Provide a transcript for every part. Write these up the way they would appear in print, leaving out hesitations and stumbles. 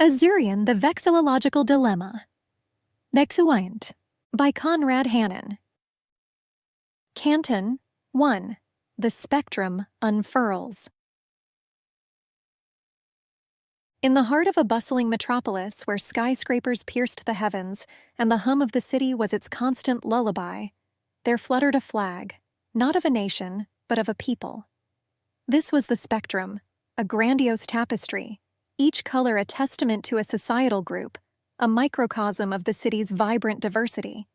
Azurean, the Vexillological Dilemma. Vexillology by Conrad Hannon. Canton 1. The Spectrum Unfurls. In the heart of a bustling metropolis where skyscrapers pierced the heavens and the hum of the city was its constant lullaby, there fluttered a flag, not of a nation, but of a people. This was the spectrum, a grandiose tapestry, each color a testament to a societal group, a microcosm of the city's vibrant diversity.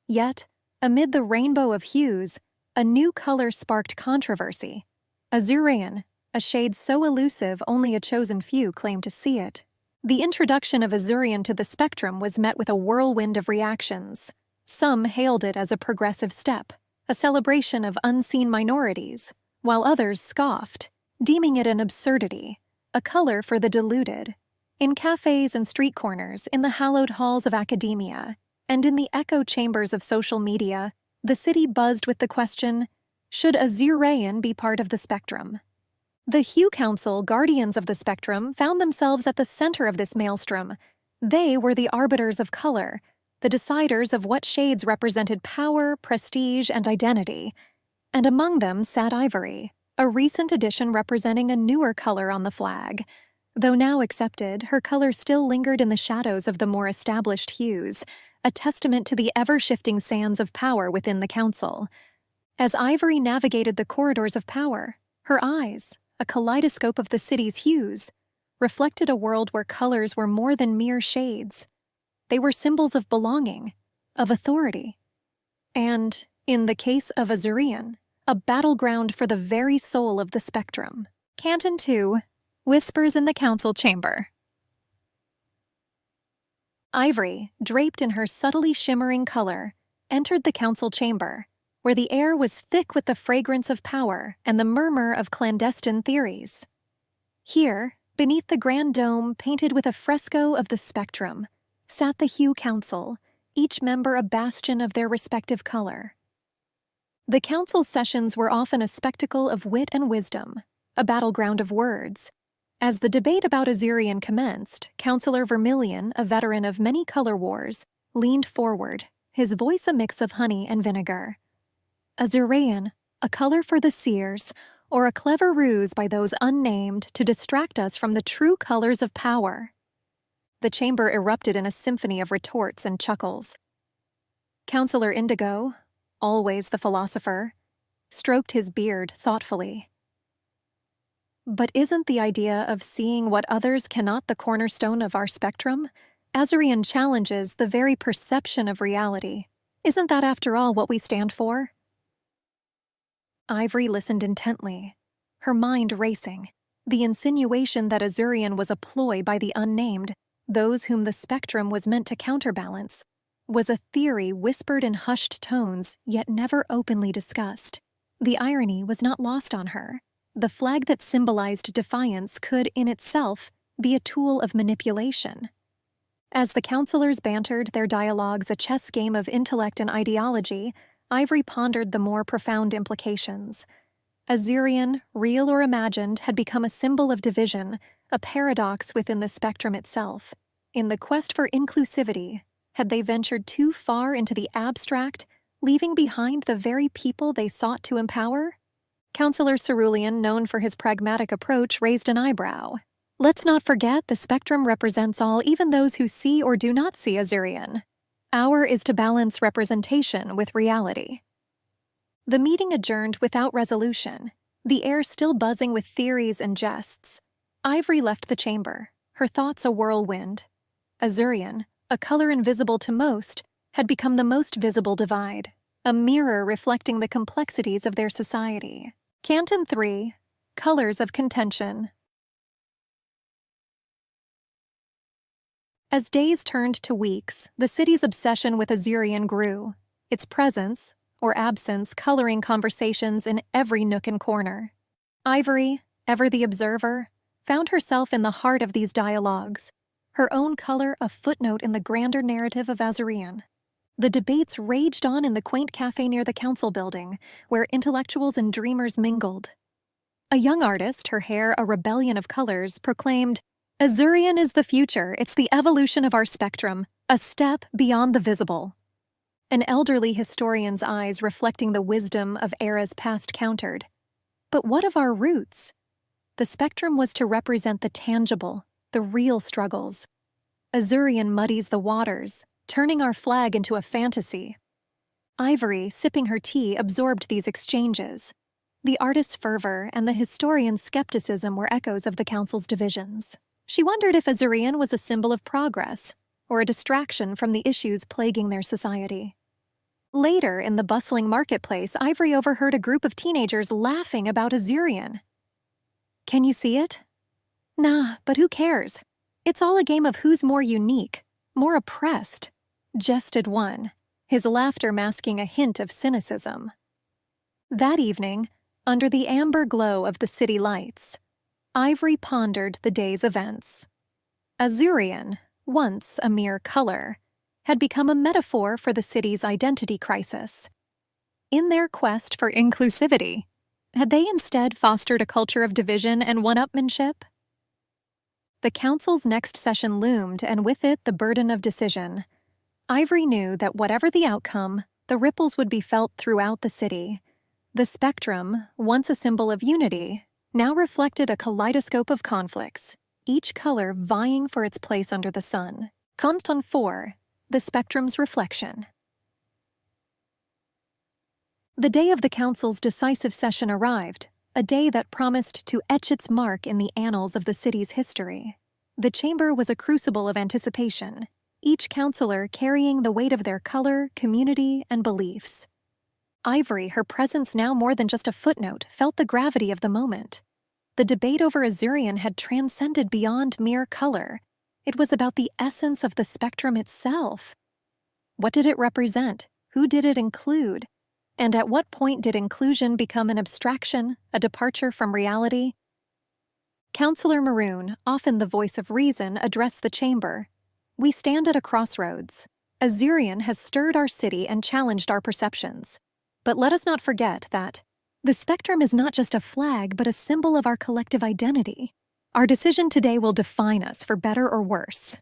Yet, amid the rainbow of hues, a new color sparked controversy. Azurean, a shade so elusive only a chosen few claimed to see it. The introduction of Azurean to the spectrum was met with a whirlwind of reactions. Some hailed it as a progressive step, a celebration of unseen minorities, while others scoffed, deeming it an absurdity, a color for the deluded. In cafes and street corners, in the hallowed halls of academia, and in the echo chambers of social media, the city buzzed with the question, should Azurean be part of the spectrum? The Hue Council, guardians of the spectrum, found themselves at the center of this maelstrom. They were the arbiters of color, the deciders of what shades represented power, prestige, and identity. And among them sat Ivory, a recent addition representing a newer color on the flag. Though now accepted, her color still lingered in the shadows of the more established hues, a testament to the ever-shifting sands of power within the council. As Ivory navigated the corridors of power, her eyes, a kaleidoscope of the city's hues, reflected a world where colors were more than mere shades. They were symbols of belonging, of authority, and, in the case of Azurean, a battleground for the very soul of the spectrum. Canton 2. Whispers in the Council Chamber. Ivory, draped in her subtly shimmering color, entered the council chamber, where the air was thick with the fragrance of power and the murmur of clandestine theories. Here, beneath the grand dome painted with a fresco of the spectrum, sat the Hue Council, each member a bastion of their respective color. The council's sessions were often a spectacle of wit and wisdom, a battleground of words. As the debate about Azurean commenced, Councillor Vermilion, a veteran of many color wars, leaned forward, his voice a mix of honey and vinegar. Azurean, a color for the seers, or a clever ruse by those unnamed to distract us from the true colors of power. The chamber erupted in a symphony of retorts and chuckles. Councillor Indigo, always the philosopher, stroked his beard thoughtfully. But isn't the idea of seeing what others cannot the cornerstone of our spectrum? Azurean challenges the very perception of reality. Isn't that, after all, what we stand for? Ivory listened intently, her mind racing. The insinuation that Azurean was a ploy by the unnamed, those whom the spectrum was meant to counterbalance, was a theory whispered in hushed tones, yet never openly discussed. The irony was not lost on her. The flag that symbolized defiance could, in itself, be a tool of manipulation. As the councillors bantered, their dialogues a chess game of intellect and ideology, Ivory pondered the more profound implications. Azurean, real or imagined, had become a symbol of division, a paradox within the spectrum itself. In the quest for inclusivity, had they ventured too far into the abstract, leaving behind the very people they sought to empower? Councillor Cerulean, known for his pragmatic approach, raised an eyebrow. Let's not forget the spectrum represents all, even those who see or do not see Azurean. Our is to balance representation with reality. The meeting adjourned without resolution, the air still buzzing with theories and jests. Ivory left the chamber, her thoughts a whirlwind. Azurean, a color invisible to most, had become the most visible divide, a mirror reflecting the complexities of their society. Canton 3. Colors of Contention. As days turned to weeks, the city's obsession with Azurean grew, its presence, or absence, coloring conversations in every nook and corner. Ivory, ever the observer, found herself in the heart of these dialogues, her own color a footnote in the grander narrative of Azurean. The debates raged on in the quaint cafe near the council building, where intellectuals and dreamers mingled. A young artist, her hair a rebellion of colors, proclaimed, Azurean is the future. It's the evolution of our spectrum, a step beyond the visible. An elderly historian's eyes reflecting the wisdom of eras past countered. But what of our roots? The spectrum was to represent the tangible, the real struggles. Azurean muddies the waters, turning our flag into a fantasy. Ivory, sipping her tea, absorbed these exchanges. The artist's fervor and the historian's skepticism were echoes of the council's divisions. She wondered if Azurean was a symbol of progress, or a distraction from the issues plaguing their society. Later, in the bustling marketplace, Ivory overheard a group of teenagers laughing about Azurean. "Can you see it?" "Nah, but who cares? It's all a game of who's more unique, more oppressed," jested one, his laughter masking a hint of cynicism. That evening, under the amber glow of the city lights, Ivory pondered the day's events. Azurean, once a mere color, had become a metaphor for the city's identity crisis. In their quest for inclusivity, had they instead fostered a culture of division and one-upmanship? The council's next session loomed, and with it the burden of decision. Ivory knew that whatever the outcome, the ripples would be felt throughout the city. The spectrum, once a symbol of unity, now reflected a kaleidoscope of conflicts, each color vying for its place under the sun. Canton 4. The spectrum's reflection. The day of the council's decisive session arrived, a day that promised to etch its mark in the annals of the city's history. The chamber was a crucible of anticipation, each councilor carrying the weight of their color, community, and beliefs. Ivory, her presence now more than just a footnote, felt the gravity of the moment. The debate over Azurean had transcended beyond mere color. It was about the essence of the spectrum itself. What did it represent? Who did it include? And at what point did inclusion become an abstraction, a departure from reality? Councillor Maroon, often the voice of reason, addressed the chamber. "We stand at a crossroads. Azurean has stirred our city and challenged our perceptions. But let us not forget that the spectrum is not just a flag, but a symbol of our collective identity. Our decision today will define us for better or worse."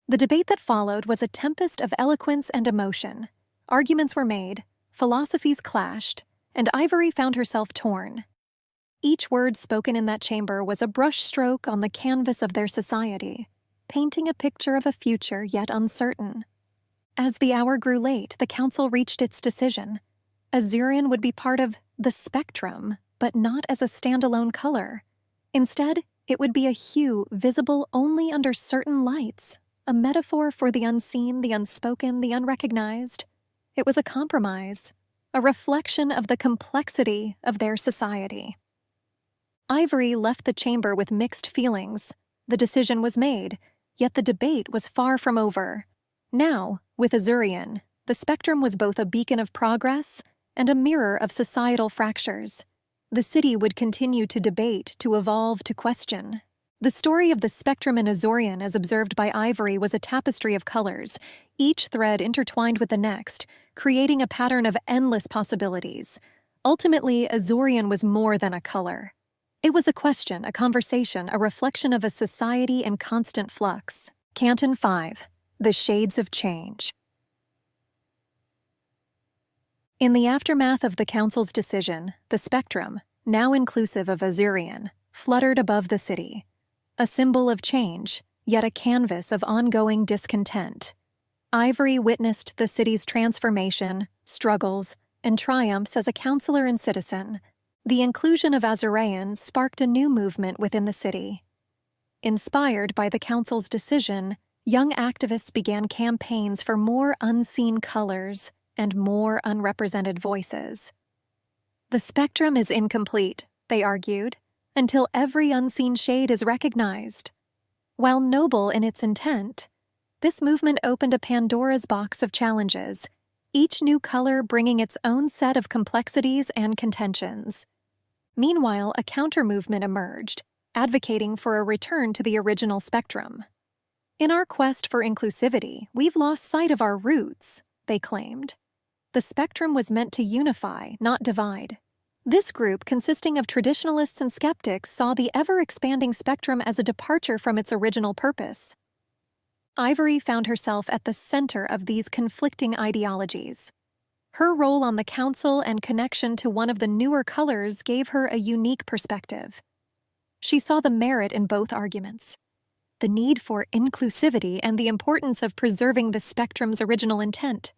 The debate that followed was a tempest of eloquence and emotion. Arguments were made, philosophies clashed, and Ivory found herself torn. Each word spoken in that chamber was a brushstroke on the canvas of their society, painting a picture of a future yet uncertain. As the hour grew late, the council reached its decision. Azurean would be part of the spectrum, but not as a standalone color. Instead, it would be a hue visible only under certain lights, a metaphor for the unseen, the unspoken, the unrecognized. It was a compromise, a reflection of the complexity of their society. Ivory left the chamber with mixed feelings. The decision was made, yet the debate was far from over. Now, with Azurean, the spectrum was both a beacon of progress and a mirror of societal fractures. The city would continue to debate, to evolve, to question. The story of the spectrum in Azurean, as observed by Ivory, was a tapestry of colors, each thread intertwined with the next, creating a pattern of endless possibilities. Ultimately, Azurean was more than a color. It was a question, a conversation, a reflection of a society in constant flux. Canton 5. The Shades of Change. In the aftermath of the council's decision, the spectrum, now inclusive of Azurean, fluttered above the city. A symbol of change, yet a canvas of ongoing discontent. Ivory witnessed the city's transformation, struggles, and triumphs as a councilor and citizen. The inclusion of Azurean sparked a new movement within the city. Inspired by the council's decision, young activists began campaigns for more unseen colors and more unrepresented voices. The spectrum is incomplete, they argued, until every unseen shade is recognized. While noble in its intent, this movement opened a Pandora's box of challenges, each new color bringing its own set of complexities and contentions. Meanwhile, a counter-movement emerged, advocating for a return to the original spectrum. "In our quest for inclusivity, we've lost sight of our roots," they claimed. The spectrum was meant to unify, not divide. This group, consisting of traditionalists and skeptics, saw the ever-expanding spectrum as a departure from its original purpose. Ivory found herself at the center of these conflicting ideologies. Her role on the council and connection to one of the newer colors gave her a unique perspective. She saw the merit in both arguments, the need for inclusivity and the importance of preserving the spectrum's original intent.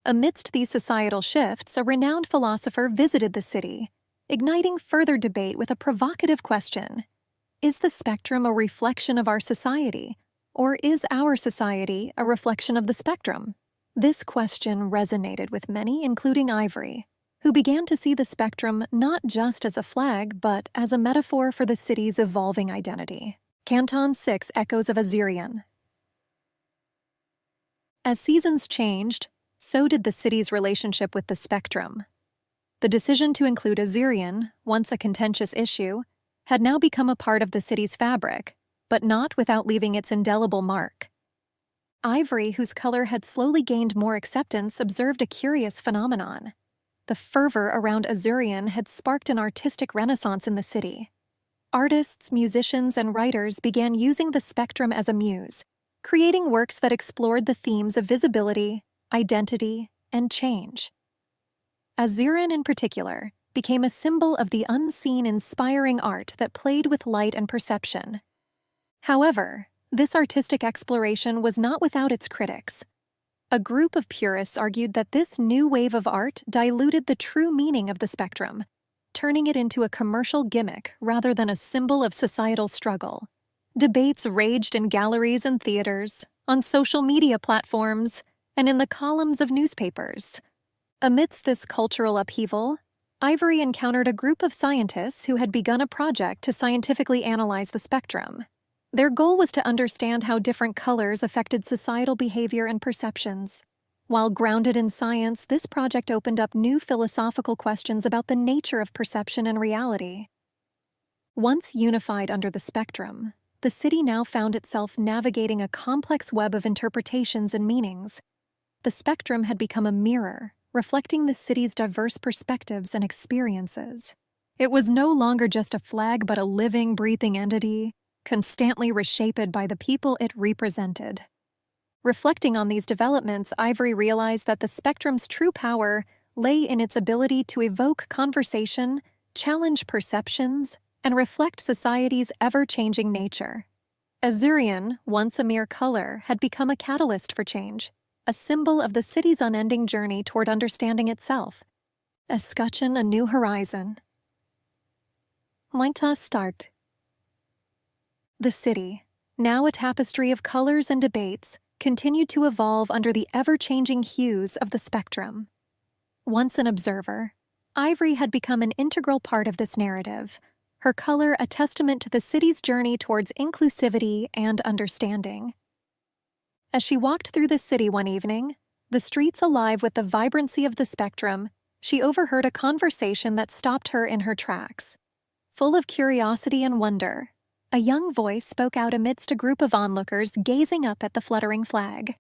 Amidst these societal shifts, a renowned philosopher visited the city, igniting further debate with a provocative question. Is the spectrum a reflection of our society, or is our society a reflection of the spectrum? This question resonated with many, including Ivory, who began to see the spectrum not just as a flag, but as a metaphor for the city's evolving identity. Canton 6 Echoes of Azurean. As seasons changed, so did the city's relationship with the spectrum. The decision to include Azurean, once a contentious issue, had now become a part of the city's fabric, but not without leaving its indelible mark. Ivory, whose color had slowly gained more acceptance, observed a curious phenomenon. The fervor around Azurean had sparked an artistic renaissance in the city. Artists, musicians, and writers began using the spectrum as a muse, creating works that explored the themes of visibility, identity, and change. Azurean, in particular, became a symbol of the unseen, inspiring art that played with light and perception. However, this artistic exploration was not without its critics. A group of purists argued that this new wave of art diluted the true meaning of the spectrum, turning it into a commercial gimmick rather than a symbol of societal struggle. Debates raged in galleries and theaters, on social media platforms, and in the columns of newspapers. Amidst this cultural upheaval, Ivory encountered a group of scientists who had begun a project to scientifically analyze the spectrum. Their goal was to understand how different colors affected societal behavior and perceptions. While grounded in science, this project opened up new philosophical questions about the nature of perception and reality. Once unified under the spectrum, the city now found itself navigating a complex web of interpretations and meanings. The spectrum had become a mirror, reflecting the city's diverse perspectives and experiences. It was no longer just a flag, but a living, breathing entity, constantly reshaped by the people it represented. Reflecting on these developments, Ivory realized that the spectrum's true power lay in its ability to evoke conversation, challenge perceptions, and reflect society's ever-changing nature. Azurean, once a mere color, had become a catalyst for change, a symbol of the city's unending journey toward understanding itself. Escutcheon a new horizon. Mointa start. The city, now a tapestry of colors and debates, continued to evolve under the ever-changing hues of the spectrum. Once an observer, Ivory had become an integral part of this narrative, her color a testament to the city's journey towards inclusivity and understanding. As she walked through the city one evening, the streets alive with the vibrancy of the spectrum, she overheard a conversation that stopped her in her tracks. Full of curiosity and wonder, a young voice spoke out amidst a group of onlookers gazing up at the fluttering flag.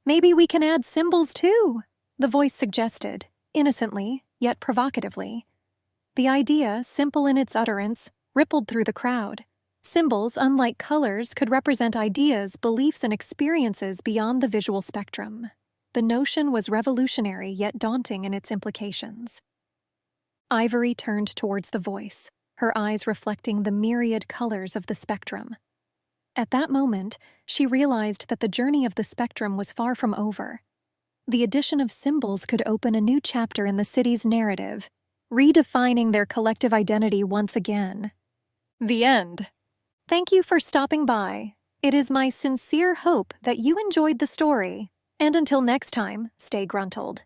"Maybe we can add symbols too," the voice suggested, innocently, yet provocatively. The idea, simple in its utterance, rippled through the crowd. Symbols, unlike colors, could represent ideas, beliefs, and experiences beyond the visual spectrum. The notion was revolutionary yet daunting in its implications. Ivory turned towards the voice, her eyes reflecting the myriad colors of the spectrum. At that moment, she realized that the journey of the spectrum was far from over. The addition of symbols could open a new chapter in the city's narrative, redefining their collective identity once again. The end. Thank you for stopping by. It is my sincere hope that you enjoyed the story. And until next time, stay gruntled.